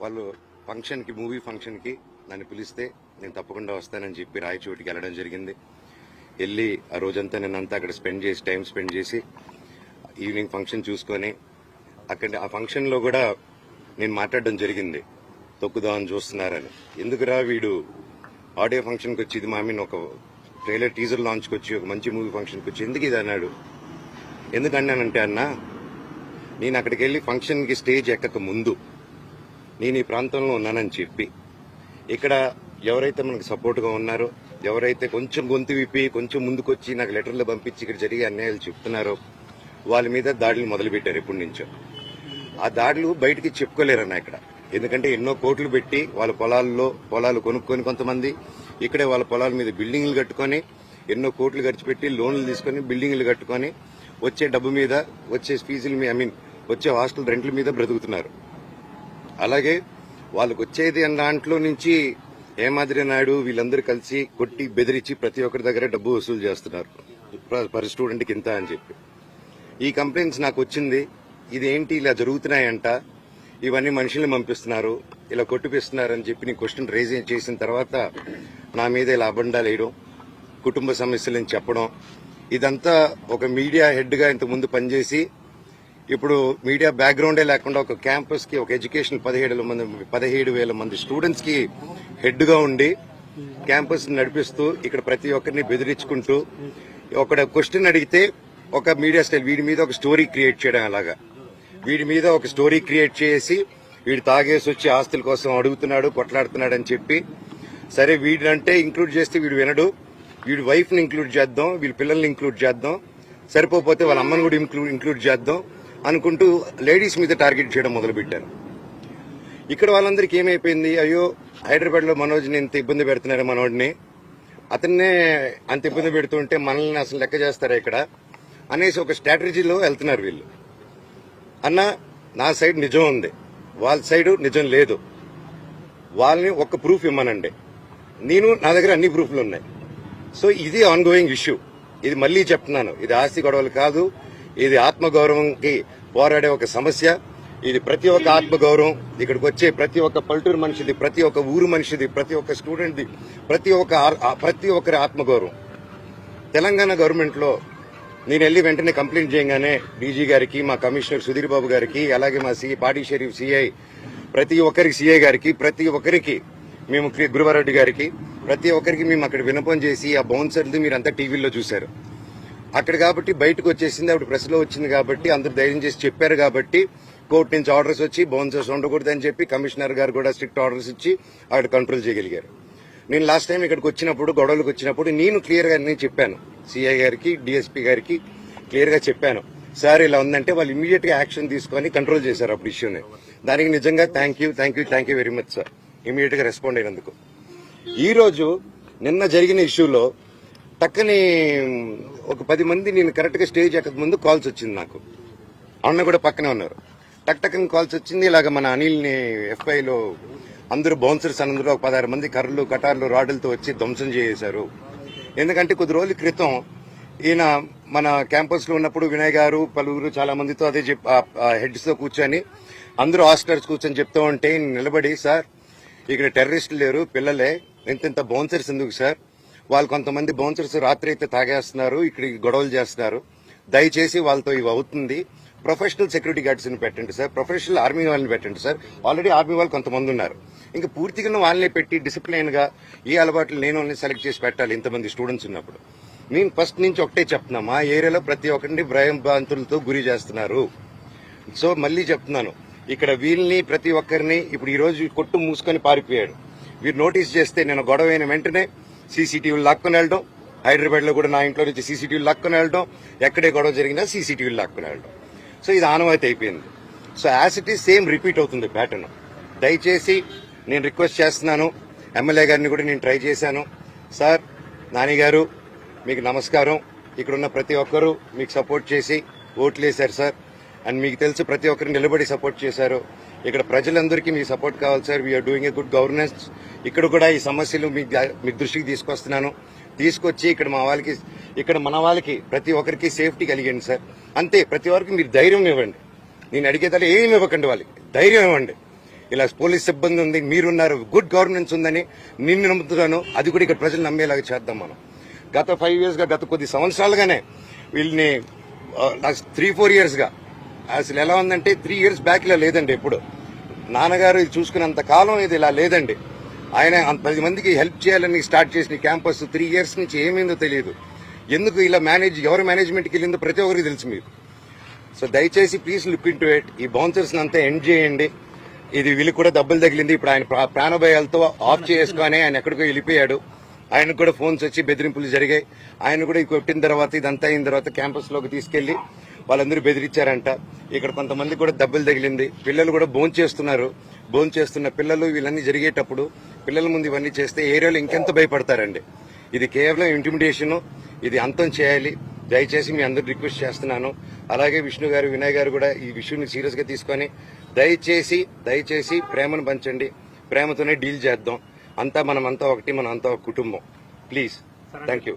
వాళ్ళు ఫంక్షన్కి, మూవీ ఫంక్షన్కి నన్ను పిలిస్తే నేను తప్పకుండా వస్తానని చెప్పి రాయచోటికి వెళ్ళడం జరిగింది. వెళ్ళి ఆ రోజంతా నేనంతా అక్కడ టైం స్పెండ్ చేసి ఈవినింగ్ ఫంక్షన్ చూసుకొని అక్కడ ఆ ఫంక్షన్లో కూడా నేను మాట్లాడడం జరిగింది. తొక్కుదామని చూస్తున్నారని. ఎందుకురా వీడు ఆడియో ఫంక్షన్కి వచ్చి ఇది ఒక ట్రైలర్ టీజర్ లాంచ్కి వచ్చి ఒక మంచి మూవీ ఫంక్షన్కి వచ్చి ఎందుకు ఇది అన్నాడు. ఎందుకన్నానంటే అన్న, నేను అక్కడికి వెళ్ళి ఫంక్షన్కి స్టేజ్ ఎక్కక ముందు నేను ఈ ప్రాంతంలో ఉన్నానని చెప్పి ఇక్కడ ఎవరైతే మనకు సపోర్ట్గా ఉన్నారో, ఎవరైతే కొంచెం గొంతు విప్పి కొంచెం ముందుకొచ్చి నాకు లెటర్లు పంపించి ఇక్కడ జరిగే అన్యాయాలు చెప్తున్నారో వాళ్ళ మీద దాడులు మొదలుపెట్టారు. ఎప్పటి నుంచో ఆ దాడులు బయటికి చెప్పుకోలేరన్న ఇక్కడ. ఎందుకంటే ఎన్నో కోట్లు పెట్టి వాళ్ళ పొలాలు కొనుక్కొని కొంతమంది ఇక్కడే వాళ్ళ పొలాల మీద బిల్డింగ్లు కట్టుకొని ఎన్నో కోట్లు ఖర్చు పెట్టి లోన్లు తీసుకొని బిల్డింగ్లు కట్టుకొని వచ్చే డబ్బు మీద, వచ్చే ఫీజుల మీద, వచ్చే హాస్టల్ రెంట్ల మీద బ్రతుకుతున్నారు. అలాగే వాళ్ళకు వచ్చేది అన్న దాంట్లో నుంచి హేమాద్రి నాయుడు వీళ్ళందరూ కలిసి కొట్టి బెదిరించి ప్రతి ఒక్కరి దగ్గర డబ్బు వసూలు చేస్తున్నారు. పర్ స్టూడెంట్కి ఇంత అని చెప్పి ఈ కంప్లైంట్స్ నాకు వచ్చింది. ఇదేంటి ఇలా జరుగుతున్నాయంట, ఇవన్నీ మనుషుల్ని పంపిస్తున్నారు, ఇలా కొట్టిపిస్తున్నారు అని చెప్పి నేను క్వశ్చన్ రేజ్ చేసిన తర్వాత నా మీద ఇలా అబండాలు వేయడం, కుటుంబ సమస్యలని చెప్పడం, ఇదంతా ఒక మీడియా హెడ్గా ఇంతకుముందు పనిచేసి ఇప్పుడు మీడియా బ్యాక్గ్రౌండే లేకుండా ఒక క్యాంపస్ కి, ఒక ఎడ్యుకేషన్ 17,000 మంది స్టూడెంట్స్ కి హెడ్ గా ఉండి క్యాంపస్ నడిపిస్తూ ఇక్కడ ప్రతి ఒక్కరిని బెదిరించుకుంటూ ఒక క్వశ్చన్ అడిగితే ఒక మీడియా స్టైల్ వీడి మీద ఒక స్టోరీ క్రియేట్ చేయడం, అలాగా వీడి మీద ఒక స్టోరీ క్రియేట్ చేసి వీడు తాగేసి వచ్చి ఆస్తుల కోసం అడుగుతున్నాడు, కొట్లాడుతున్నాడు అని చెప్పి, సరే వీడినంటే ఇంక్లూడ్ చేస్తే వీడు వినడు, వీడి వైఫ్ ని ఇంక్లూడ్ చేద్దాం, వీళ్ళ పిల్లల్ని ఇంక్లూడ్ చేద్దాం, సరిపోతే వాళ్ళ అమ్మని కూడా ఇంక్లూడ్ చేద్దాం అనుకుంటూ లేడీస్ మీద టార్గెట్ చేయడం మొదలుపెట్టారు. ఇక్కడ వాళ్ళందరికీ ఏమైపోయింది, అయ్యో హైదరాబాద్ లో మనోజ్ని ఇంత ఇబ్బంది పెడుతున్నారు, మనోడిని అతన్నే అంత ఇబ్బంది పెడుతుంటే మనల్ని అసలు లెక్క చేస్తారా ఇక్కడ అనేసి ఒక స్ట్రాటజీలో వెళ్తున్నారు వీళ్ళు. అన్న, నా సైడ్ నిజం ఉంది, వాళ్ళ సైడ్ నిజం లేదు, వాళ్ళని ఒక్క ప్రూఫ్ ఇమ్మనండి. నా దగ్గర అన్ని ప్రూఫ్లు ఉన్నాయి. సో ఇది ఆన్ గోయింగ్ ఇష్యూ. ఇది మళ్లీ చెప్తున్నాను, ఇది ఆస్తి గొడవలు కాదు, ఇది ఆత్మగౌరవంకి పోరాడే ఒక సమస్య. ఇది ప్రతి ఒక్క ఆత్మగౌరవం, ఇక్కడికి వచ్చే ప్రతి ఒక్క పల్లెటూరు మనిషిది, ప్రతి ఒక్క ఊరు మనిషిది, ప్రతి ఒక్క స్టూడెంట్ది, ప్రతి ఒక్కరి ఆత్మగౌరవం. తెలంగాణ గవర్నమెంట్ లో నేను వెళ్లి వెంటనే కంప్లైంట్ చేయగానే డీజీ గారికి, మా కమిషనర్ సుధీర్ బాబు గారికి, అలాగే మా పాడి షరీఫ్ సిఐ, ప్రతి ఒక్కరికి సిఐ గారికి, ప్రతి ఒక్కరికి మేము గురువారెడ్డి గారికి, ప్రతి ఒక్కరికి మేము అక్కడ విన్నపం చేసి ఆ బౌన్సర్ది మీరంతా టీవీలో చూశారు. అక్కడ కాబట్టి బయటకు వచ్చేసింది, అప్పుడు ప్రెస్ లో వచ్చింది కాబట్టి అందరూ ధైర్యం చేసి చెప్పారు కాబట్టి కోర్టు నుంచి ఆర్డర్స్ వచ్చి బౌన్సర్స్ ఉండకూడదని చెప్పి కమిషనర్ గారు కూడా స్ట్రిక్ట్ ఆర్డర్స్ ఇచ్చి అక్కడ కంట్రోల్ చేయగలిగారు. నేను లాస్ట్ టైం ఇక్కడికి వచ్చినప్పుడు, గొడవలకు వచ్చినప్పుడు నేను క్లియర్ గా నేను చెప్పాను, సిఐ గారికి, డిఎస్పీ గారికి క్లియర్ గా చెప్పాను, సార్ ఇలా ఉందంటే వాళ్ళు ఇమీడియట్ గా యాక్షన్ తీసుకొని కంట్రోల్ చేశారు అప్పుడు ఇష్యూని. దానికి నిజంగా thank you very much sir, immediate గా రెస్పాండ్ అయినందుకు. ఈ రోజు నిన్న జరిగిన ఇష్యూలో టక్కని ఒక 10 మంది, నేను కరెక్ట్ గా స్టేజ్ ఎక్కక ముందు కాల్స్ వచ్చింది నాకు, అన్న కూడా పక్కనే ఉన్నారు. టక్కని కాల్స్ వచ్చింది, ఇలాగ మన అనిల్ని ఎఫ్ఐలో అందరూ బౌన్సర్స్ అందరూ ఒక 16 మంది కర్రలు, కటార్లు, రాడ్లతో వచ్చి ధ్వంసం చేశారు. ఎందుకంటే కొద్ది రోజుల క్రితం ఈయన మన క్యాంపస్ లో ఉన్నప్పుడు వినయ్ గారు పలువురు చాలా మందితో అదే హెడ్స్ తో కూర్చొని అందరూ హాస్టలర్స్ కూర్చొని చెప్తూ ఉంటే నిలబడి, సార్ ఇక్కడ టెర్రరిస్టులు లేరు, పిల్లలే, ఇంత బౌన్సర్స్ ఎందుకు సార్, వాళ్ళు కొంతమంది బౌన్సర్స్ రాత్రి అయితే తాగేస్తున్నారు, ఇక్కడ గొడవలు చేస్తున్నారు, దయచేసి వాళ్ళతో ఇవి అవుతుంది, ప్రొఫెషనల్ సెక్యూరిటీ గార్డ్స్ ని పెట్టండి సార్, ప్రొఫెషనల్ ఆర్మీ వాళ్ళని పెట్టండి సార్, ఆల్రెడీ ఆర్మీ వాళ్ళు కొంతమంది ఉన్నారు, ఇంకా పూర్తిగా వాళ్ళని పెట్టి డిసిప్లైన్ గా ఈ అలవాట్లు నేను వాళ్ళని సెలెక్ట్ చేసి పెట్టాలి ఇంతమంది స్టూడెంట్స్ ఉన్నప్పుడు. నేను ఫస్ట్ నుంచి ఒకటే చెప్తున్నా, మా ఏరియాలో ప్రతి ఒక్కరిని భయాంతులతో గురి చేస్తున్నారు. సో మళ్ళీ చెప్తున్నాను, ఇక్కడ వీళ్ళని ప్రతి ఒక్కరిని ఇప్పుడు ఈ రోజు కొట్టు మూసుకొని పారిపోయాడు, వీరు నోటీస్ చేస్తే నేను గొడవ అయిన వెంటనే సీసీటీవీలు లాక్కొని వెళ్ళడం, హైదరాబాద్ లో కూడా నా ఇంట్లో నుంచి సీసీటీవీలు లాక్కొని వెళ్ళడం, ఎక్కడే గొడవ జరిగినా సీసీటీవీలు లాక్కొని వెళ్ళడం. సో ఇది ఆనవాయితీ అయిపోయింది. So as it is same repeat అవుతుంది ప్యాటర్న్. దయచేసి నేను రిక్వెస్ట్ చేస్తున్నాను, ఎమ్మెల్యే గారిని కూడా నేను ట్రై చేశాను, సార్ నాని గారు మీకు నమస్కారం, ఇక్కడున్న ప్రతి ఒక్కరూ మీకు సపోర్ట్ చేసి ఓట్లు వేశారు సార్, అండ్ మీకు తెలుసు ప్రతి ఒక్కరు నిలబడి సపోర్ట్ చేశారు. ఇక్కడ ప్రజలందరికీ మీ సపోర్ట్ కావాలి sir, we're doing a good governance. ఇక్కడ కూడా ఈ సమస్యలు మీ దృష్టికి తీసుకొస్తున్నాను, తీసుకొచ్చి ఇక్కడ మన వాళ్ళకి ప్రతి ఒక్కరికి సేఫ్టీ కలిగండి సార్, అంతే. ప్రతి ఒక్కరికి మీరు ధైర్యం ఇవ్వండి, నేను అడిగేదాన్ని ఏమి ఇవ్వకండి, వాళ్ళకి ధైర్యం ఇవ్వండి. ఇలా పోలీస్ సిబ్బంది ఉంది, మీరున్నారు, గుడ్ గవర్నెన్స్ ఉందని నిన్ను నమ్ముతున్నాను. అది కూడా ఇక్కడ ప్రజలు నమ్మేలాగా చేద్దాం మనం. గత 5 years గా, గత కొద్ది సంవత్సరాలుగానే వీళ్ళని 3-4 years గా అసలు ఎలా ఉందంటే 3 years బ్యాక్ ఇలా లేదండి. ఎప్పుడు నాన్నగారు ఇది చూసుకున్నంత కాలం ఇది ఇలా లేదండి. ఆయన 10 మందికి హెల్ప్ చేయాలని స్టార్ట్ చేసిన క్యాంపస్ 3 years నుంచి ఏమైందో తెలియదు. ఎందుకు ఇలా ఎవరు మేనేజ్మెంట్కి వెళ్ళిందో ప్రతి ఒక్కరికి తెలుసు మీరు. సో దయచేసి please look in to it. ఈ బౌన్సర్స్ అంతా ఎండ్ చేయండి. ఇది వీళ్ళకి కూడా దెబ్బలు తగిలింది. ఇప్పుడు ఆయన ప్రాణభయాలతో ఆఫ్ చేసుకొని ఆయన ఎక్కడికో వెళ్ళిపోయాడు. ఆయనకు కూడా ఫోన్స్ వచ్చి బెదిరింపులు జరిగాయి. ఆయన కూడా కొట్టిన తర్వాత ఇదంతా అయిన తర్వాత క్యాంపస్ లోకి తీసుకెళ్లి వాళ్ళందరూ బెదిరించారంట. ఇక్కడ కొంతమంది కూడా దెబ్బలు తగిలింది. పిల్లలు కూడా భోంచేస్తున్న పిల్లలు వీళ్ళన్నీ జరిగేటప్పుడు పిల్లల ముందు ఇవన్నీ చేస్తే ఏరియాలో ఇంకెంత భయపడతారండి. ఇది కేవలం ఇంటిమిడేషన్. ఇది అంతం చేయాలి. దయచేసి మీ అందరూ రిక్వెస్ట్ చేస్తున్నాను. అలాగే విష్ణు గారు, వినయ్ గారు కూడా ఈ విషయాన్ని సీరియస్ గా తీసుకొని దయచేసి ప్రేమను పంచండి. ప్రేమతోనే డీల్ చేద్దాం. అంతా మనమంతా ఒకటి, మనం అంతా ఒక కుటుంబం. ప్లీజ్. Thank you.